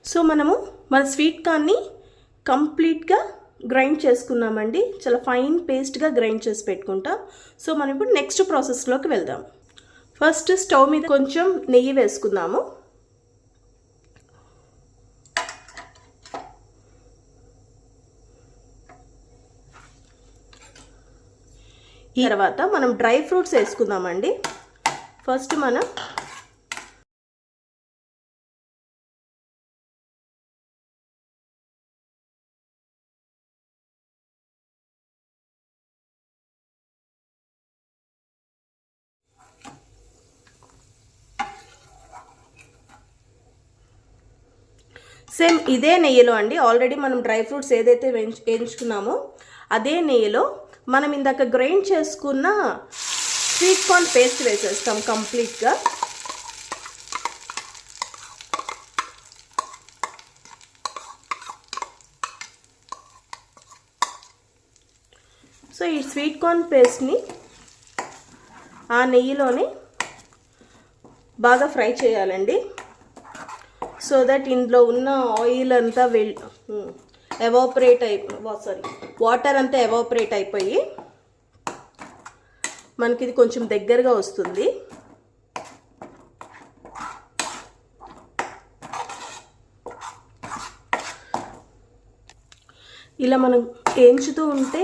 So మనము మన sweet కార్న్ని కంప్లీట్గా గ్రైండ్ చేసుకున్నామండి. చాలా ఫైన్ పేస్ట్గా గ్రైండ్ చేసి పెట్టుకుంటాం. సో మనం ఇప్పుడు నెక్స్ట్ ప్రాసెస్లోకి వెళ్దాం. ఫస్ట్ స్టవ్ మీద కొంచెం నెయ్యి వేసుకుందాము. ఈ తర్వాత మనం డ్రై ఫ్రూట్స్ వేసుకుందామండి. ఫస్ట్ మనం సేమ్ ఇదే నెయ్యిలో అండి, ఆల్రెడీ మనం డ్రై ఫ్రూట్స్ ఏదైతే వేయించుకున్నామో అదే నెయ్యిలో మనం ఇందాక గ్రైండ్ చేసుకున్న స్వీట్ కార్న్ పేస్ట్ వేసేస్తాం కంప్లీట్గా. సో ఈ స్వీట్ కార్న్ పేస్ట్ని ఆ నెయ్యిలోనే బాగా ఫ్రై చేయాలండి. సో దట్ ఇందులో ఉన్న ఆయిల్ అంతా వాటర్ అంతా ఎవాపరేట్ అయిపోయి మనకి ఇది కొంచెం దగ్గరగా వస్తుంది. ఇలా మనం వేయించుతూ ఉంటే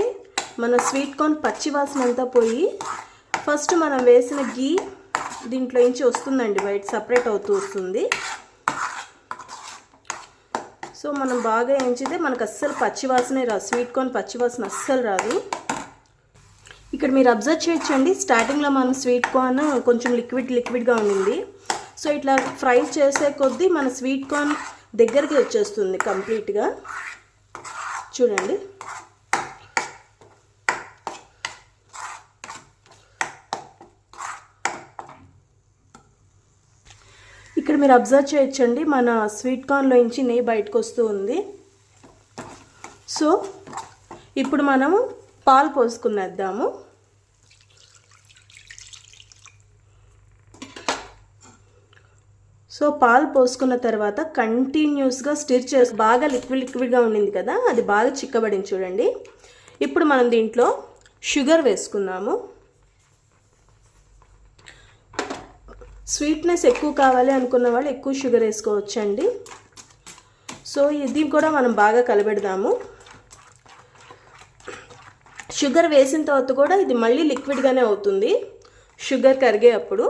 మన స్వీట్ కార్న్ పచ్చి వాసన అంతా పోయి ఫస్ట్ మనం వేసిన గీ దీంట్లో నుంచి వస్తుందండి, బయట సపరేట్ అవుతూ వస్తుంది. సో మనం బాగా వేయించితే మనకు అస్సలు పచ్చివాసనే రాదు, స్వీట్ కార్న్ పచ్చివాసన అస్సలు రాదు. ఇక్కడ మీరు అబ్జర్వ్ చేయొచ్చండి, స్టార్టింగ్లో మనం స్వీట్ కార్న్ కొంచెం లిక్విడ్గా ఉండింది. సో ఇట్లా ఫ్రై చేసే కొద్దీ మన స్వీట్ కార్న్ దగ్గరికి వచ్చేస్తుంది కంప్లీట్గా. చూడండి, ఇక్కడ మీరు అబ్జర్వ్ చేయొచ్చండి, మన స్వీట్ కార్న్లో నుంచి నెయ్యి బయటకు వస్తూ ఉంది. సో ఇప్పుడు మనము పాలు పోసుకునేద్దాము. సో పాలు పోసుకున్న తర్వాత కంటిన్యూస్గా స్టిర్ చేసి బాగా లిక్విడ్గా ఉండింది కదా, అది బాగా చిక్కబడింది చూడండి. ఇప్పుడు మనం దీంట్లో షుగర్ వేసుకుందాము. స్వీట్నెస్ ఎక్కువ కావాలి అనుకున్న వాళ్ళు ఎక్కువ షుగర్ వేసుకోవచ్చండి. సో ఇది కూడా మనం బాగా కలబెడదాము. షుగర్ వేసిన తర్వాత కూడా ఇది మళ్ళీ లిక్విడ్గానే అవుతుంది. షుగర్ కరిగే అప్పుడు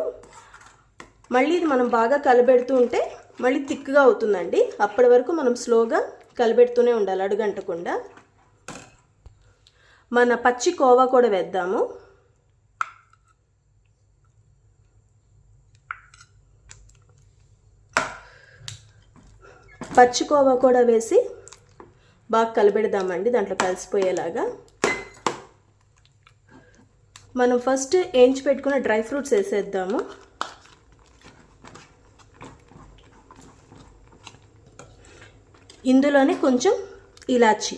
మళ్ళీ ఇది మనం బాగా కలబెడుతూ ఉంటే మళ్ళీ థిక్గా అవుతుందండి. అప్పటి వరకు మనం స్లోగా కలబెడుతూనే ఉండాలి, అడుగంటకుండా. మన పచ్చి కోవా కూడా వేద్దాము. పచ్చి కోవా కూడా వేసి బాగా కలబెడదామండి, దాంట్లో కలిసిపోయేలాగా. మనం ఫస్ట్ వేయించి పెట్టుకున్న డ్రై ఫ్రూట్స్ వేసేద్దాము. ఇందులోనే కొంచెం ఇలాచి,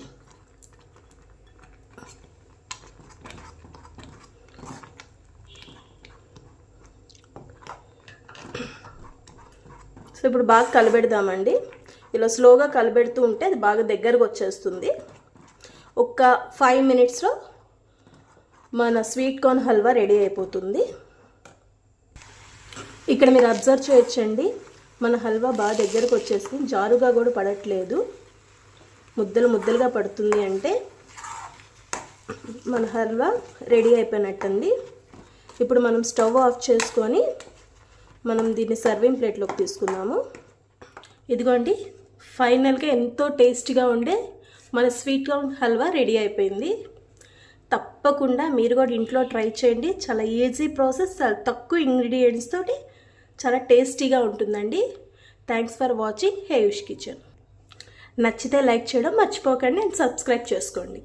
సో ఇప్పుడు బాగా కలబెడదామండి. ఇలా స్లోగా కలబెడుతూ ఉంటే అది బాగా దగ్గరకు వచ్చేస్తుంది. ఒక 5 మినిట్స్లో మన స్వీట్ కార్న్ హల్వా రెడీ అయిపోతుంది. ఇక్కడ మీరు అబ్జర్వ్ చేయొచ్చండి, మన హల్వా బాగా దగ్గరకు వచ్చేస్తుంది, జారుగా కూడా పడట్లేదు, ముద్దలుగా పడుతుంది. అంటే మన హల్వా రెడీ అయిపోయినట్టండి. ఇప్పుడు మనం స్టవ్ ఆఫ్ చేసుకొని మనం దీన్ని సర్వింగ్ ప్లేట్లోకి తీసుకుందాము. ఇదిగోండి, ఫైనల్గా ఎంతో టేస్టీగా ఉండే మన స్వీట్ కార్న్ హల్వా రెడీ అయిపోయింది. తప్పకుండా మీరు కూడా ఇంట్లో ట్రై చేయండి. చాలా ఈజీ ప్రాసెస్, చాలా తక్కువ ఇంగ్రీడియంట్స్ తోటి చాలా టేస్టీగా ఉంటుందండి. థ్యాంక్స్ ఫర్ వాచింగ్ హేయూష్ కిచెన్. నచ్చితే లైక్ చేయడం మర్చిపోకండి అండ్ సబ్స్క్రైబ్ చేసుకోండి.